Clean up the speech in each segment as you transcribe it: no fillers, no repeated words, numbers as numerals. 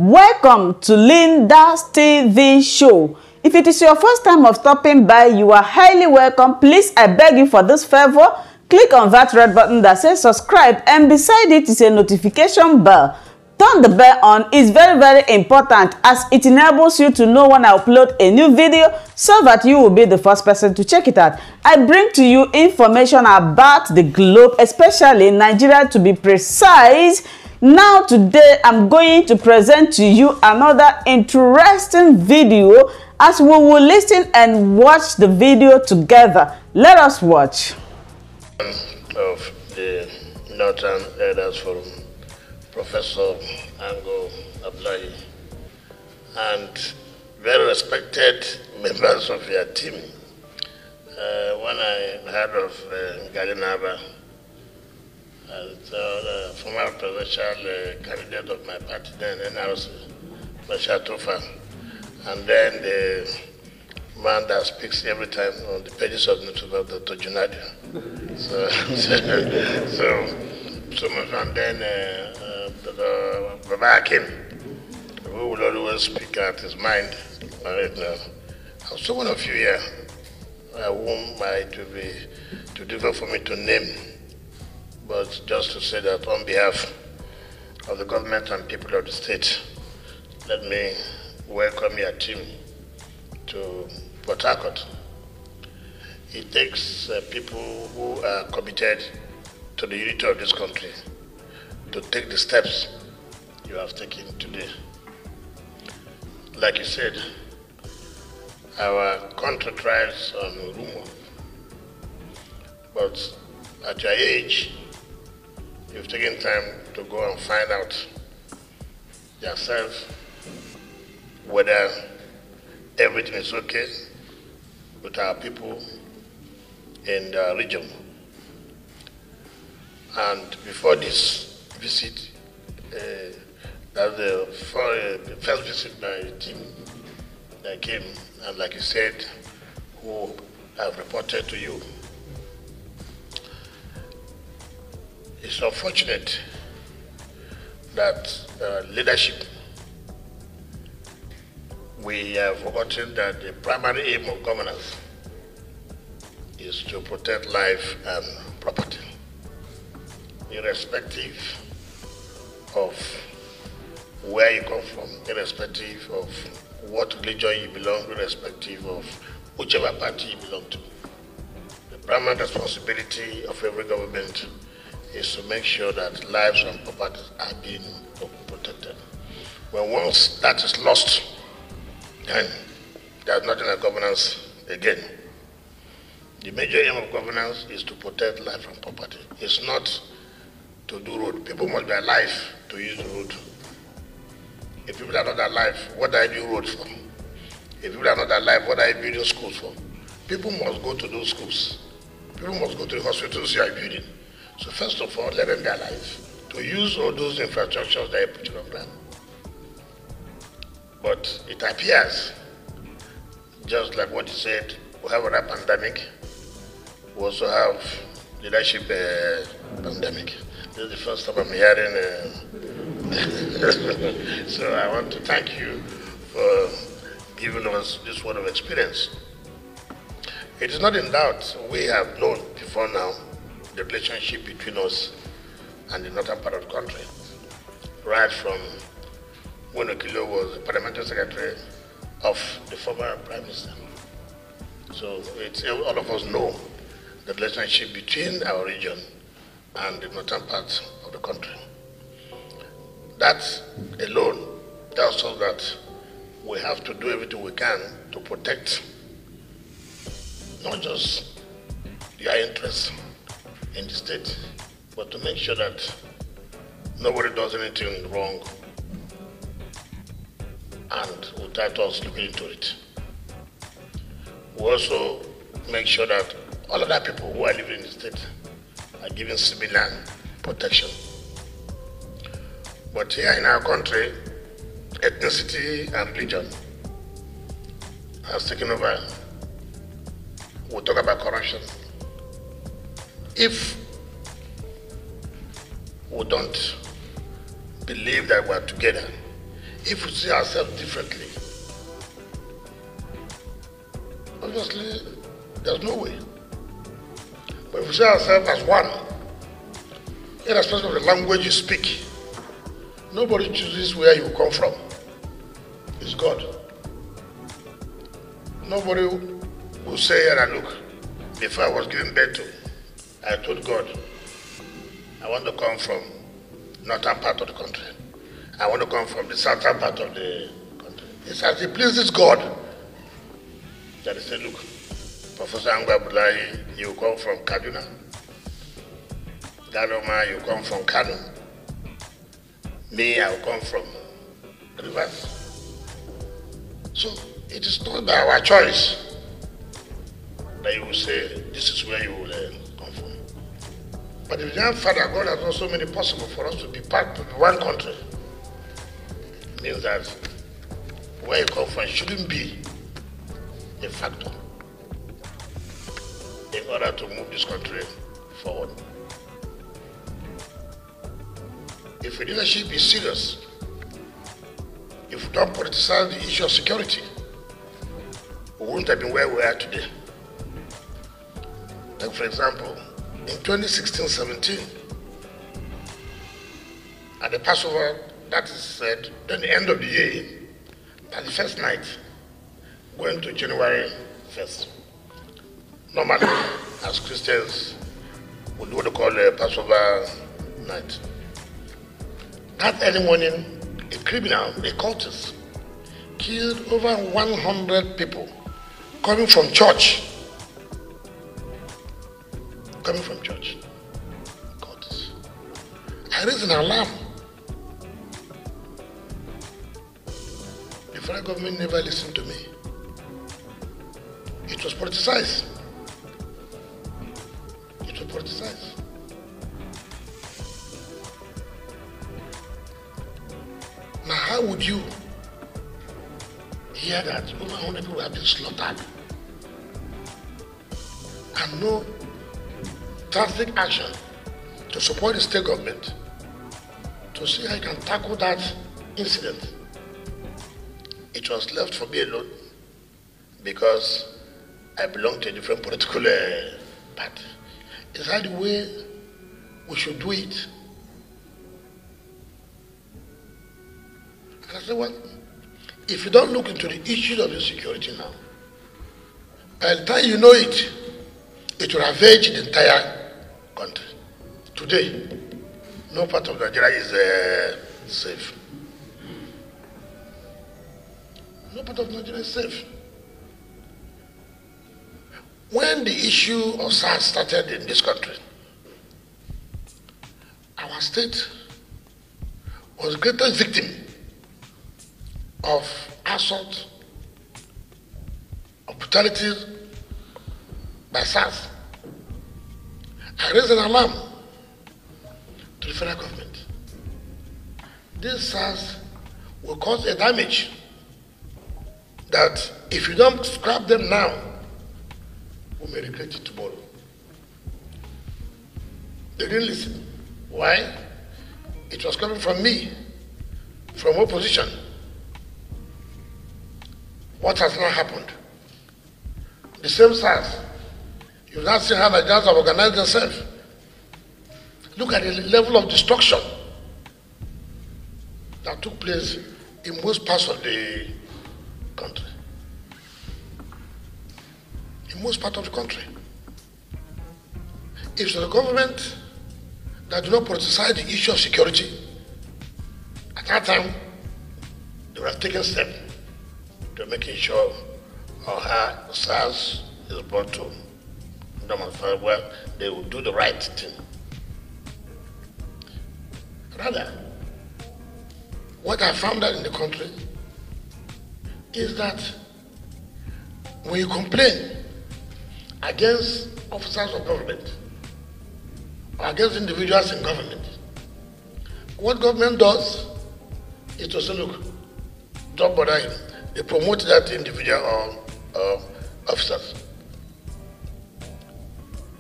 Welcome to Linda's TV show. If it is your first time of stopping by, you are highly welcome. Please, I beg you for this favor, click on that red button that says subscribe, and beside it is a notification bell. Turn the bell on. It's very important as it enables you to know when I upload a new video so that you will be the first person to check it out. I bring to you information about the globe, especially Nigeria to be precise. Now today I'm going to present to you another interesting video as we will listen and watch the video together. Let us watch. Of the Northern Elders Forum, Professor Ango Abdullahi, and very respected members of your team. When I heard of Galinaba as the former presidential candidate of my party then, NRC, Bashar Tofa, and then the man that speaks every time on the pages of newspaper, Dr. Junadia. And then Babakin, who will always speak out his mind. Right now, so one of you here, whom might be too difficult for me to name, but just to say that on behalf of the government and people of the state, let me welcome your team to Port Harcourt. It takes people who are committed to the unity of this country to take the steps you have taken today. Like you said, our country thrives on rumor, but at your age, you've taken time to go and find out yourself whether everything is okay with our people in the region. And before this visit, that's the first visit by the team that came, and like you said, who have reported to you. It's unfortunate that leadership, we have forgotten that the primary aim of governance is to protect life and property, irrespective of where you come from, irrespective of what religion you belong, irrespective of whichever party you belong to. The primary responsibility of every government is to make sure that lives and property are being protected. When once that is lost, then there's nothing like governance again. The major aim of governance is to protect life and property. It's not to do road. People must be alive to use the road. If people are not alive, what are you doing roads for? If people are not alive, what are you building schools for? People must go to those schools. People must go to the hospitals you are building. So first of all, let them be alive to use all those infrastructures that you put on ground. But it appears, just like what you said, we have a pandemic. We also have leadership pandemic. This is the first time I'm hearing. So I want to thank you for giving us this word of experience. It is not in doubt, we have known before now the relationship between us and the northern part of the country. Right from when Okilo was the parliamentary secretary of the former prime minister. So all of us know the relationship between our region and the northern part of the country. That alone tells us that we have to do everything we can to protect not just your interests in the state, but to make sure that nobody does anything wrong and without us looking into it. We also make sure that all other people who are living in the state are given similar protection. But here in our country, ethnicity and religion has taken over. We'll talk about corruption. If we don't believe that we're together, if we see ourselves differently, obviously there's no way. But if we see ourselves as one, irrespective of the language you speak, nobody chooses where you come from. It's God. Nobody will say, and look, before I was giving birth to, I told God, I want to come from northern part of the country. I want to come from the southern part of the country. It's as it pleases God that he said, look, Professor Angwa Bulai, you come from Kaduna. Galoma, you come from Kano. Me, I will come from Rivers. So it is not by our choice that you will say this is where you will come from. But if the Father God has also made it possible for us to be part of one country, it means that where you come from shouldn't be a factor in order to move this country forward. If leadership is serious, if we don't politicize the issue of security, we wouldn't have been where we are today. Like for example, in 2016-17, at the Passover, that is said, then the end of the year, at the first night, going to January 1st. Normally, as Christians, we do what they call a Passover night. That early morning, a criminal, a cultist, killed over 100 people coming from church. Coming from church. Cultists. I raised an alarm. The federal government never listened to me. It was politicized. It was politicized. Now, how would you hear that over 100 people have been slaughtered and no drastic action to support the state government to see how you can tackle that incident? It was left for me alone because I belong to a different political party. Is that the way we should do it? And I said, well, if you don't look into the issues of insecurity now, by the time you know it, it will ravage the entire country. Today, no part of Nigeria is safe. No part of Nigeria is safe. When the issue of SARS started in this country, our state was the greatest victim of assault, of brutalities by SARS. I raised an alarm to the federal government. This SARS will cause a damage that if you don't scrap them now, we may regret it tomorrow. They didn't listen. Why? It was coming from me, from opposition. What has now happened? The same SARS. You've not seen how Nigerians have organized themselves. Look at the level of destruction that took place in most parts of the country. In most parts of the country. If it's the government that do not politicize the issue of security, at that time, they would have taken steps to making sure how SARS is brought to demonstrate where they will do the right thing. Rather, what I found out in the country is that when you complain against officers of government or against individuals in government, what government does is to say, look, don't bother him. They promote that individual or officers.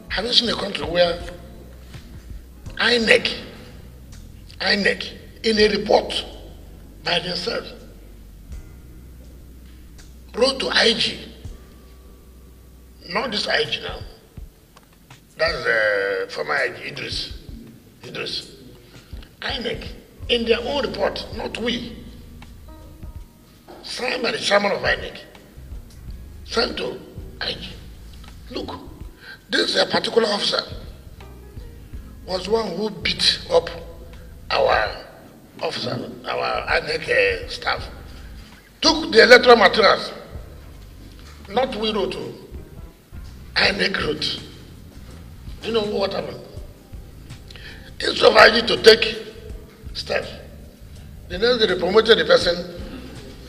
Have you seen a country where INEC, in a report by themselves, wrote to IG, not this IG now, that's former IG, Idris, INEC, in their own report, not we, signed by the chairman of INEC, sent to IG. Look, this particular officer was one who beat up our officer, our INEC staff, took the electoral materials, not we wrote to, INEC wrote. You know what happened? Instead of IG to take steps, the next day they promoted the person,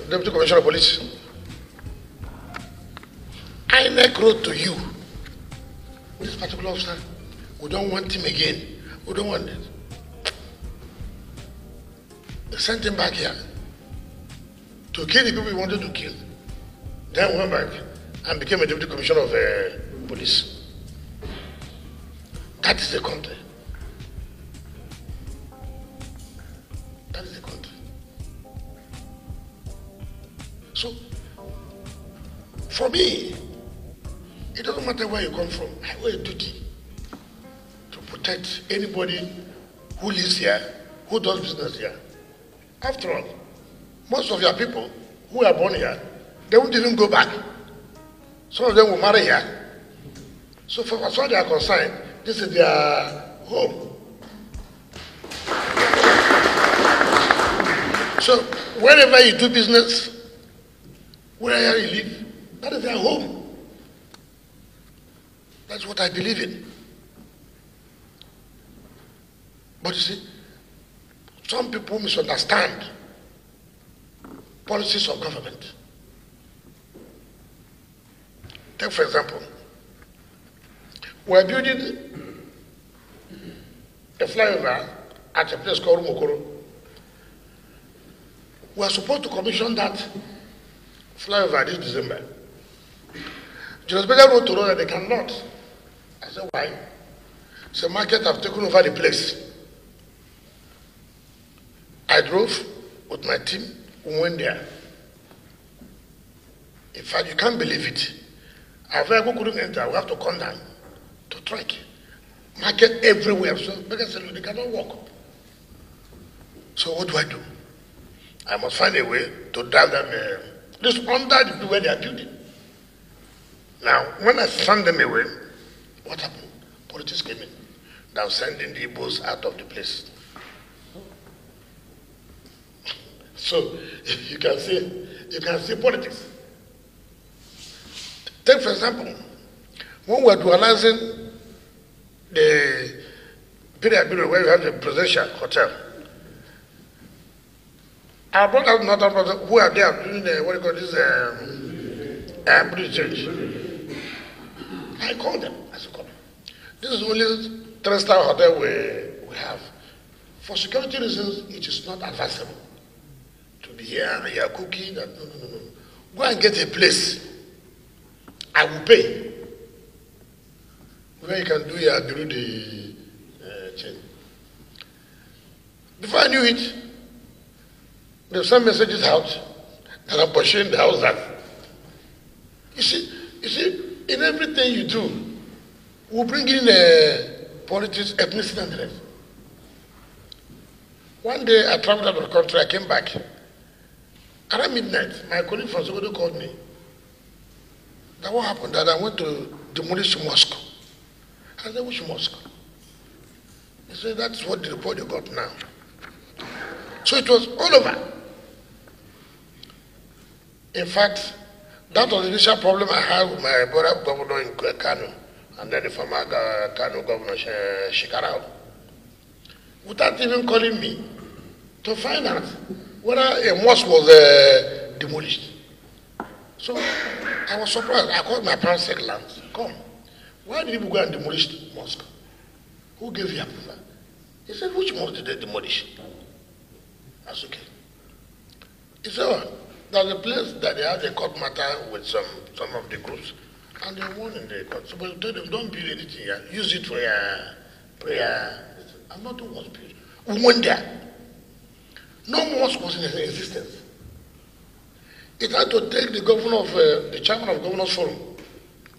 Deputy Commissioner of Police. INEC wrote to you, this particular officer, we don't want him again. We don't want it. They sent him back here to kill the people he wanted to kill. Then went back and became a Deputy Commissioner of Police. That is the country. That is the country. So, for me, it doesn't matter where you come from. I have a duty to protect anybody who lives here, who does business here. After all, most of your people who are born here, they won't even go back. Some of them will marry here. So for as far as they are concerned, this is their home. So wherever you do business, wherever you live, that is their home. That's what I believe in. But you see, some people misunderstand policies of government. Take for example, we are building a flyover at a place called Mokoro. We are supposed to commission that flyover this December. Jurisdiction wrote to know that they cannot. I said, why? So market have taken over the place. I drove with my team, we went there. In fact, you can't believe it. Our vehicle couldn't enter, we have to come down to track. Market everywhere, so beggars said, they cannot walk. So what do? I must find a way to drive them just under the where they are building. Now, when I sent them away, what happened? Politics came in. Now sending the Igbos out of the place. So you can see politics. Take for example, when we are dualizing the period where we have the presidential hotel, our brothers, not our brothers, who are there doing the, what do you call this, British church. I called them. I said, come. This is only 3-star hotel we have. For security reasons, it is not advisable to be here, you are cooking. No. Go and get a place. I will pay. Where you can do your the chain. Before I knew it, they sent messages out that I'm pursuing the house that. You see, in everything you do, we bring in politics, ethnicity, and the rest. One day I traveled out of the country, I came back. Around midnight, my colleague from Sokoto called me. That what happened? That I went to demolish Mosque. I said, which mosque? He said, that's what the report you got now. So it was all over. In fact, that was the initial problem I had with my brother governor in Kano, and then the former Kano governor, Shikarao. Without even calling me to find out whether a mosque was demolished. So I was surprised. I called my parents and said, come, why did you go and demolish the mosque? Who gave you approval? He said, which mosque did they demolish? That's okay. He said, oh, there's a place that they have a court matter with some of the groups, and they won in the court. So but tell them, don't build anything here. Use it for your prayer. I'm not doing what's built. We went there. No mosque was in existence. It had to take the governor of the chairman of Governors Forum,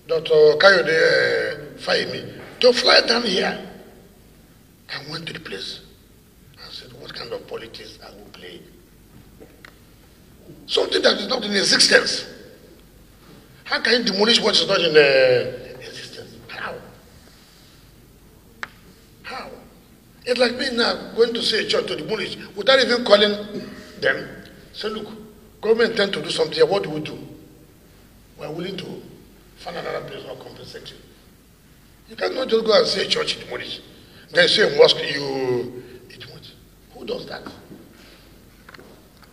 Dr. Kayode Fahimi, to fly down here. I went to the place and said, what kind of politics are we playing? Something that is not in existence. How can you demolish what is not in existence? How? How? It's like me now going to say a church to demolish without even calling them. Say, look, government intend to do something here. What do we do? We are willing to find another place or compensate you. You cannot just go and say church demolish. Then say mosque you demolish. Who does that?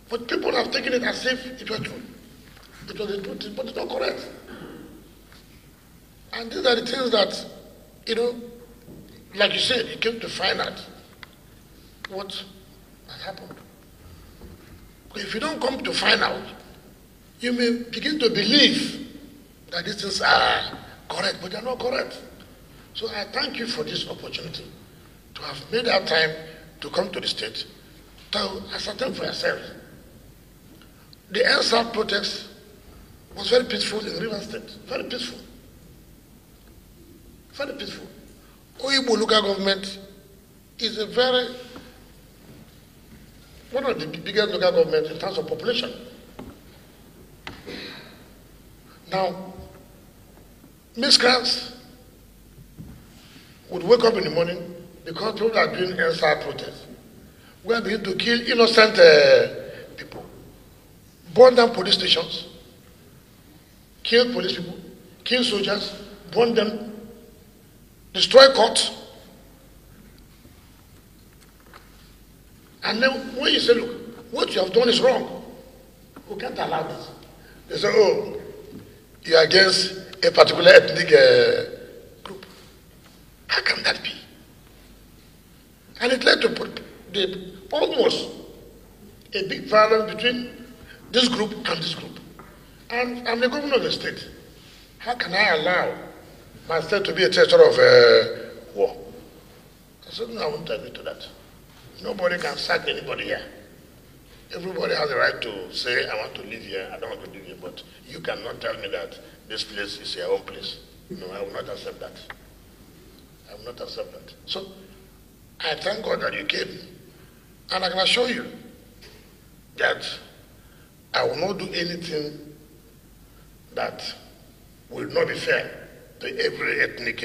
But people have taken it as if it was true. It was the truth, but it's not correct. And these are the things that, like you said, you came to find out what has happened. But if you don't come to find out, you may begin to believe that these things are correct, but they're not correct. So I thank you for this opportunity to have made our time to come to the state to ascertain for yourself. The NSAP protest was very peaceful in River State. Very peaceful. Very peaceful. Oyibo local government is one of the biggest local governments in terms of population. Now, miscreants would wake up in the morning because people are doing NSAP protests. We are beginning to kill innocent people. Burn down police stations, kill police people, kill soldiers, burn them, destroy courts. And then when you say, look, what you have done is wrong, we can't allow this. They say, oh, you are against a particular ethnic group. How can that be? And it led to almost a big violence between this group and this group. And I'm the governor of the state. How can I allow my state to be a theater of war? I said, no, I won't agree to that. Nobody can sack anybody here. Everybody has the right to say, I want to live here, I don't want to live here, but you cannot tell me that this place is your own place. No, I will not accept that. I will not accept that. So, I thank God that you came. And I can assure you that I will not do anything that will not be fair to every ethnic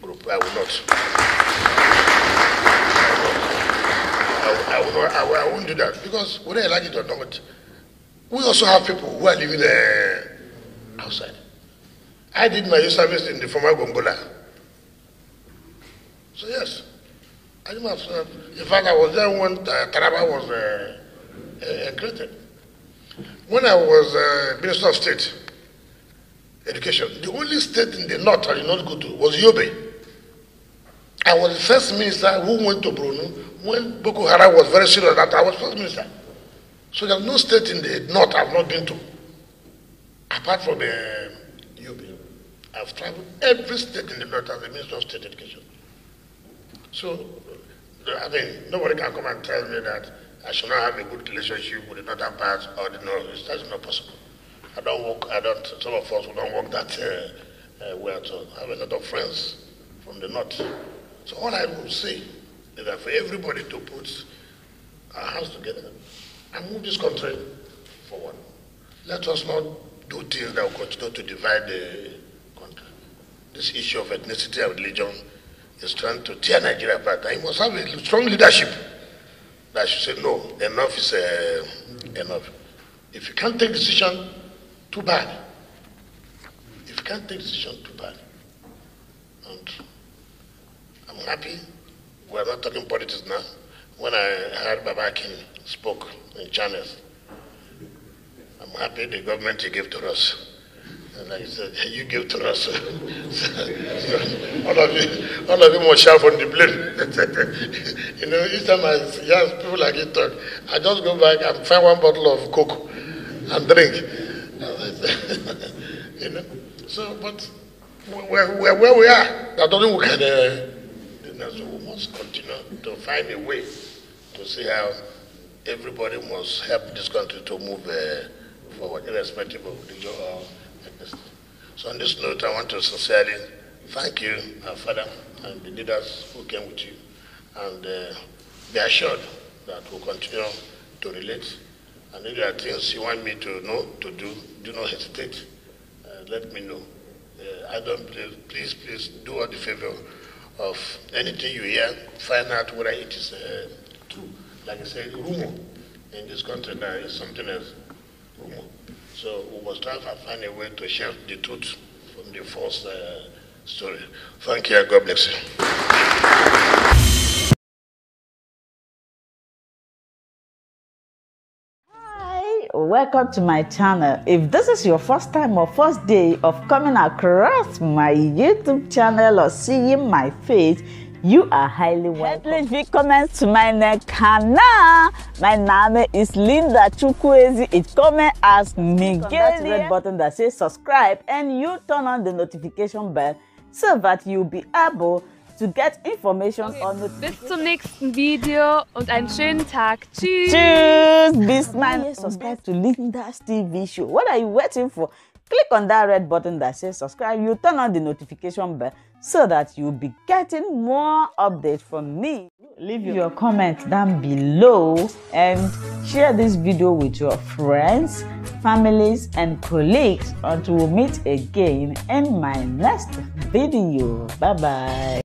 group. I will not. I won't do that because whether I like it or not, we also have people who are living outside. I did my youth service in the former Gongola. So yes, I did my service. In fact, I was there when Taraba was created. When I was Minister of State Education, the only state in the north I did not go to was Yobe. I was the first minister who went to Bruno when Boko Haram was very serious. That I was first minister. So there's no state in the north I've not been to, apart from Yobe. I've traveled every state in the north as the Minister of State Education. So, I mean, nobody can come and tell me that I should not have a good relationship with the northern part or the north. That's not possible. Some of us who don't work that way at all. I have a lot of friends from the north. So all I will say is that for everybody to put our hands together and move this country forward. Let us not do things that will continue to divide the country. This issue of ethnicity and religion is trying to tear Nigeria apart. And you must have a strong leadership that should say, no, enough is enough. If you can't take decision, too bad. If you can't take decision, too bad. And I'm happy we're not talking politics now. When I heard Baba King spoke in channels, I'm happy the government he gave to us. And like he said, you gave to us. So all of you must shout from the blame. Each time I hear people like you talk, I just go back and find one bottle of Coke and drink. So, but where we are, that doesn't work at so we must continue to find a way to see how everybody must help this country to move forward, irrespective of religion or ethnicity. So on this note, I want to sincerely thank you, our Father, and the leaders who came with you, and be assured that we'll continue to relate. And if there are things you want me to know, to do not hesitate. Let me know. Please do all the favor of anything you hear, find out whether it is true. Like I said, rumor in this country now is something else, rumor. So we must try to find a way to share the truth from the false story. Thank you, and God bless you. Welcome to my channel. If this is your first time or first day of coming across my YouTube channel or seeing my face, you are highly welcome. Herzlich willkommen zu meinem Kanal. Mein Name ist Linda Chukwuezi. It comes as Miguel. Click on that red button that says subscribe and you turn on the notification bell so that you'll be able to get information on the. Bis zum nächsten Video und einen schönen Tag. Tschüss. Tschüss. Bis man. Subscribe to Linda's TV show. What are you waiting for? Click on that red button that says subscribe. You turn on the notification bell so that you'll be getting more updates from me. Leave your comments down below and share this video with your friends, families, and colleagues until we meet again in my next video. Bye bye.